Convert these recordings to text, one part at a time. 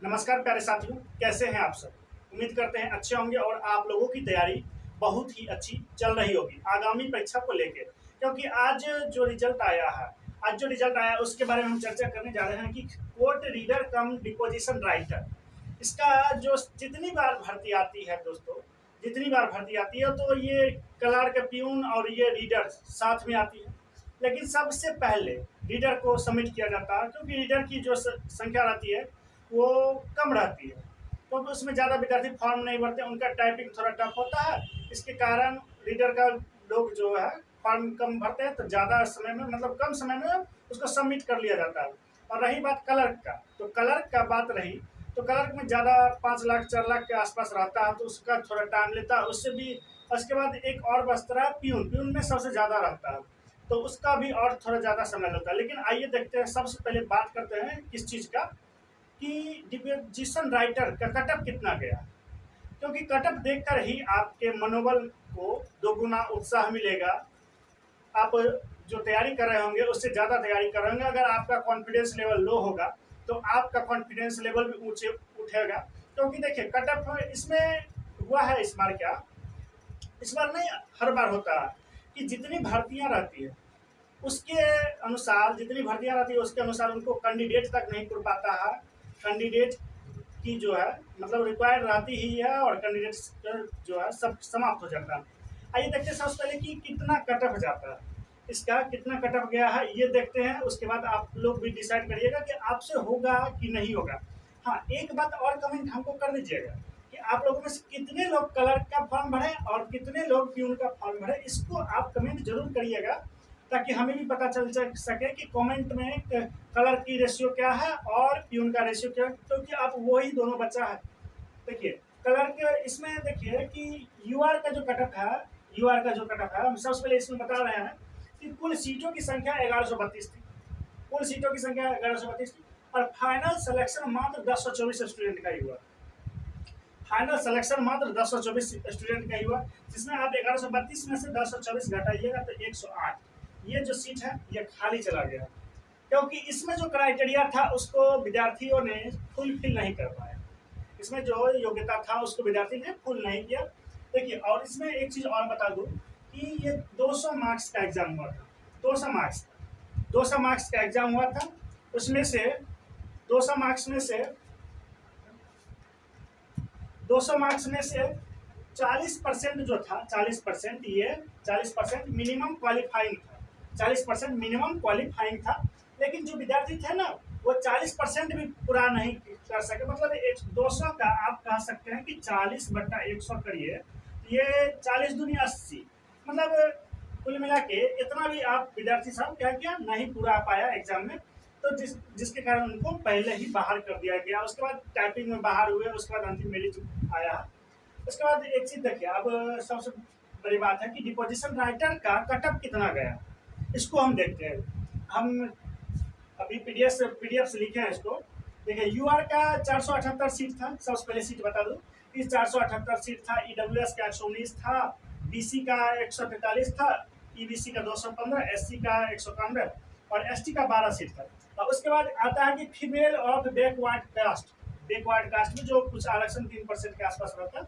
नमस्कार प्यारे साथियों, कैसे हैं आप सब। उम्मीद करते हैं अच्छे होंगे और आप लोगों की तैयारी बहुत ही अच्छी चल रही होगी आगामी परीक्षा को लेकर, क्योंकि आज जो रिजल्ट आया उसके बारे में हम चर्चा करने जा रहे हैं कि court reader cum deposition writer, इसका जो जितनी बार भर्ती आती है दोस्तों, जितनी बार भर्ती आती है तो ये क्लर्क, प्यून और ये रीडर साथ में आती है। लेकिन सबसे पहले रीडर को सबमिट किया जाता है, क्योंकि रीडर की जो संख्या रहती है वो कम रहती है, क्योंकि उसमें ज़्यादा विद्यार्थी फॉर्म नहीं भरते, उनका टाइपिंग थोड़ा टफ होता है। इसके कारण रीडर का लोग जो है फॉर्म कम भरते हैं, तो ज़्यादा समय में मतलब कम समय में उसको सबमिट कर लिया जाता है। और रही बात क्लर्क का, तो क्लर्क का बात रही तो क्लर्क में ज़्यादा 5 लाख 4 लाख के आसपास रहता है, तो उसका थोड़ा टाइम लेता है। उससे भी उसके बाद एक और बचता है प्यून, प्यून में सबसे ज़्यादा रहता है, तो उसका भी और थोड़ा ज़्यादा समय लगता है। लेकिन आइए देखते हैं, सबसे पहले बात करते हैं किस चीज़ का, कि डिपोजिशन राइटर का कटअप कितना गया, क्योंकि कटअप देखकर ही आपके मनोबल को दोगुना उत्साह मिलेगा। आप जो तैयारी कर रहे होंगे उससे ज़्यादा तैयारी कर रहे होंगे। अगर आपका कॉन्फिडेंस लेवल लो होगा तो आपका कॉन्फिडेंस लेवल भी ऊंचे उठेगा, क्योंकि देखिए कटअप इसमें हुआ है इस बार क्या, इस बार नहीं हर बार होता है कि जितनी भर्तियां रहती है उसके अनुसार, जितनी भर्तियां रहती है उसके अनुसार उनको कैंडिडेट तक नहीं पुर पाता है। कैंडिडेट की जो है मतलब रिक्वायर्ड रहती ही है और कैंडिडेट जो है सब समाप्त हो जाता है। आइए देखते हैं सबसे पहले कि कितना कटअप जाता है, इसका कितना कटअप गया है ये देखते हैं। उसके बाद आप लोग भी डिसाइड करिएगा कि आपसे होगा कि नहीं होगा। हाँ, एक बात और कमेंट हमको कर दीजिएगा कि आप लोगों में से कितने लोग क्लर्क का फॉर्म भरे और कितने लोग प्यून का फॉर्म भरे, इसको आप कमेंट जरूर करिएगा, ताकि हमें भी पता चल सके कि कमेंट में कलर की रेशियो क्या है और प्यून का रेशियो क्या है, क्योंकि आप वही दोनों बच्चा है। देखिए कलर के इसमें देखिए कि यूआर का जो कटअप है, यूआर का जो कटअप है हम सबसे पहले इसमें बता रहे हैं कि कुल सीटों की संख्या 1132 थी, कुल सीटों की संख्या 1132 थी और फाइनल सिलेक्शन मात्र 1024 स्टूडेंट का ही हुआ। फाइनल सिलेक्शन मात्र 1024 स्टूडेंट का ही हुआ, जिसमें आप 1132 में से 1024 घटाइएगा तो 108, ये जो सीट है ये खाली चला गया, क्योंकि इसमें जो क्राइटेरिया था उसको विद्यार्थियों ने फुलफिल नहीं कर पाया। इसमें जो योग्यता था उसको विद्यार्थी ने फुल नहीं किया। देखिए, और इसमें एक चीज़ और बता दूं कि ये 200 मार्क्स का एग्जाम हुआ था, 200 मार्क्स का एग्जाम हुआ था। उसमें से 200 मार्क्स में से 40% जो था, 40% ये 40% मिनिमम क्वालिफाइंग था, 40% मिनिमम क्वालिफाइंग था। लेकिन जो विद्यार्थी थे ना वो 40% भी पूरा नहीं कर सके। मतलब 200 का आप कह सकते हैं कि 40/100 करिए, ये 40 दूनी 80, मतलब कुल मिला के इतना भी आप विद्यार्थी साहब क्या क्या नहीं पूरा पाया एग्जाम में, तो जिसके कारण उनको पहले ही बाहर कर दिया गया। उसके बाद टाइपिंग में बाहर हुए, उसके बाद अंतिम मेरिट आया। उसके बाद एक चीज देखिए, अब सबसे बड़ी बात है कि डिपोजिशन राइटर का कटअप कितना गया, इसको हम देखते हैं। हम अभी पीडीएफ से लिखे हैं इसको। देखिए यूआर का 478 सीट था, सबसे पहले सीट बता दूं, इस 478 सीट था। ईडब्ल्यूएस का 119 था, बीसी का 143 था, ईबीसी का 215, एससी का 191 और एसटी का 12 सीट था। और उसके बाद आता है कि फीमेल ऑफ बैकवर्ड कास्ट में जो कुछ आरक्षण 3% के आसपास रहता है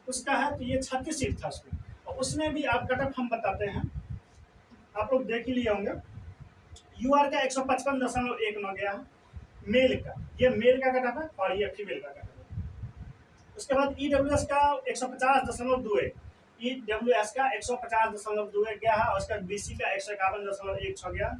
उसका है, तो ये 36 सीट था उसमें। और उसमें भी आप कटअप हम बताते हैं, आप लोग देख ही लिए होंगे। यूआर का 155.19 गया है मेल का, ये मेल का कटअप है और ये फीमेल का कटअप है। उसके बाद ईडब्ल्यूएस का 150.21, ईडब्ल्यूएस का 150.21 गया है। और उसके बाद बीसी का 151.16 गया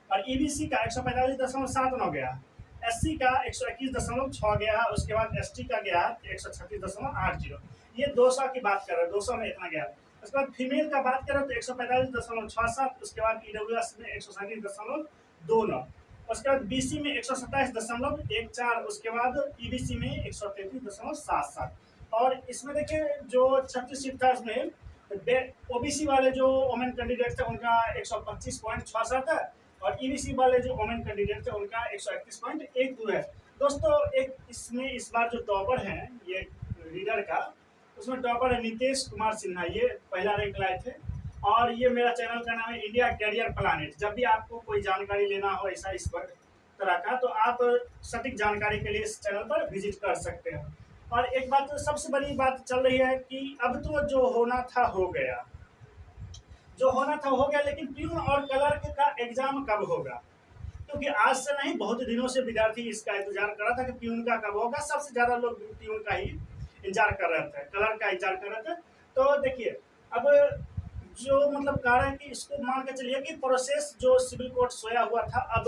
और ईबीसी का 145.79 गया, एससी का 121.6 गया है। उसके बाद एसटी का गया है 136.80। ये 200 की बात कर रहे हैं, 200 में इतना गया है। उसके बाद फीमेल का बात करें तो 145.67, उसके बाद ईडब्ल्यूएस में 137.29, उसके बाद बीसी में 127.14, उसके बाद ईबीसी में 133.77। और इसमें देखिए जो 36 सीट था इसमें ओबीसी वाले जो वोमेन कैंडिडेट थे उनका 125.67 है और ईबीसी वाले जो वोमेन कैंडिडेट थे उनका 131.12 है। दोस्तों एक इसमें इस बार जो टॉपर हैं ये रीडर का, उसमें टॉपर है नीतीश कुमार सिन्हा, ये पहला रैंक लाए थे। और ये मेरा चैनल का नाम है इंडिया कैरियर प्लानेट। जब भी आपको कोई जानकारी लेना हो ऐसा इस पर तरह का, तो आप सटीक जानकारी के लिए इस चैनल पर विजिट कर सकते हैं। और एक बात सबसे बड़ी बात चल रही है कि अब तो जो होना था हो गया, जो होना था हो गया, लेकिन प्यून और क्लर्क का एग्जाम कब होगा? क्योंकि आज से नहीं, बहुत दिनों से विद्यार्थी इसका इंतजार कर रहा था कि प्यून का कब होगा। सबसे ज्यादा लोग प्यून का ही इंतजार कर रहे थे, क्लर्क का इंतजार कर रहे थे। तो देखिए, अब जो मतलब कारण है कि इसको मान के चलिए कि प्रोसेस जो सिविल कोर्ट सोया हुआ था अब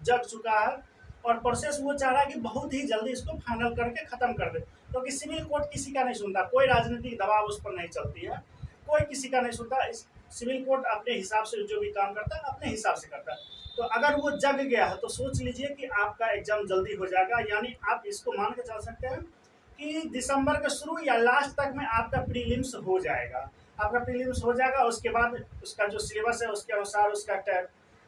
जग चुका है, और प्रोसेस वो चाह रहा है कि बहुत ही जल्दी इसको फाइनल करके खत्म कर दे, क्योंकि सिविल कोर्ट किसी का नहीं सुनता, कोई राजनीतिक दबाव उस पर नहीं चलती है, कोई किसी का नहीं सुनता। सिविल कोर्ट अपने हिसाब से जो भी काम करता है अपने हिसाब से करता है। तो अगर वो जग गया है तो सोच लीजिए कि आपका एग्जाम जल्दी हो जाएगा, यानी आप इसको मान के चल सकते हैं कि दिसंबर के शुरू या लास्ट तक में आपका प्रीलिम्स हो जाएगा। आपका प्रीलिम्स हो जाएगा, उसके बाद उसका जो सिलेबस है उसके अनुसार उसका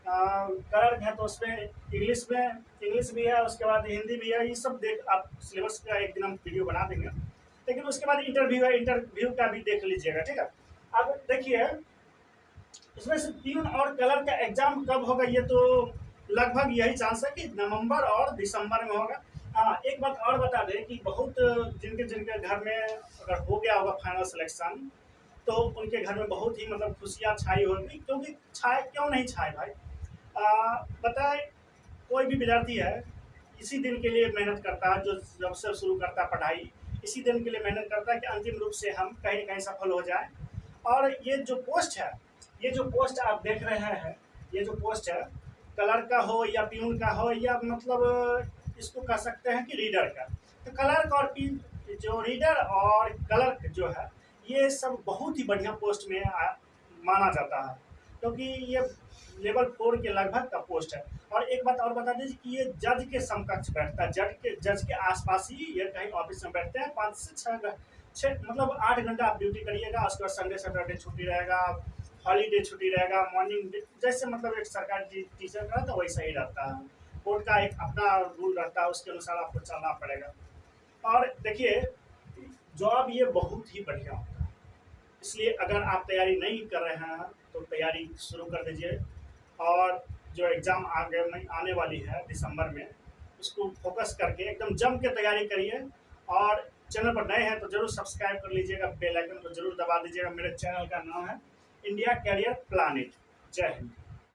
कलर है, तो उसमें इंग्लिश भी है, उसके बाद हिंदी भी है, ये सब देख आप सिलेबस का एक दिन हम वीडियो बना देंगे। लेकिन उसके बाद इंटरव्यू है, इंटरव्यू का भी देख लीजिएगा, ठीक है। अब देखिए, इसमें से प्यून और क्लर्क का एग्जाम कब होगा, ये तो लगभग यही चांस है कि नवंबर और दिसंबर में होगा। हाँ, एक बात और बता दें कि बहुत जिनके जिनके घर में अगर हो गया होगा फाइनल सिलेक्शन, तो उनके घर में बहुत ही मतलब खुशियाँ छाई होगी। क्योंकि छाए क्यों नहीं छाए भाई, बताए, कोई भी विद्यार्थी है इसी दिन के लिए मेहनत करता है, जो जब से शुरू करता है पढ़ाई, इसी दिन के लिए मेहनत करता है कि अंतिम रूप से हम कहीं न कहीं सफल हो जाएं। और ये जो पोस्ट है, ये जो पोस्ट आप देख रहे हैं, ये जो पोस्ट है, क्लर्क का हो या प्यून का हो, या मतलब इसको कह सकते हैं कि रीडर का, तो क्लर्क और जो रीडर और क्लर्क जो है, ये सब बहुत ही बढ़िया पोस्ट में माना जाता है, क्योंकि ये लेवल 4 के लगभग का पोस्ट है। और एक बात और बता दीजिए कि ये जज के समकक्ष बैठता है, जज के आसपास ही ये कहीं ऑफिस में बैठते हैं। 5 से 6 मतलब 8 घंटा आप ड्यूटी करिएगा, उसके बाद संडे सैटरडे छुट्टी रहेगा, हॉलीडे छुट्टी रहेगा, मॉर्निंग जैसे मतलब एक सरकारी टीचर का तो वैसा ही रहता है। कोर्ट का एक अपना रूल रहता है, उसके अनुसार आपको चलना पड़ेगा। और देखिए, जॉब ये बहुत ही बढ़िया होता है, इसलिए अगर आप तैयारी नहीं कर रहे हैं तो तैयारी शुरू कर दीजिए। और जो एग्ज़ाम आगे में आने वाली है दिसंबर में, उसको फोकस करके एकदम जम के तैयारी करिए। और चैनल पर नए हैं तो जरूर सब्सक्राइब कर लीजिएगा, बेल आइकन को जरूर दबा दीजिएगा। मेरे चैनल का नाम है इंडिया कैरियर प्लानिट। जय हिंद।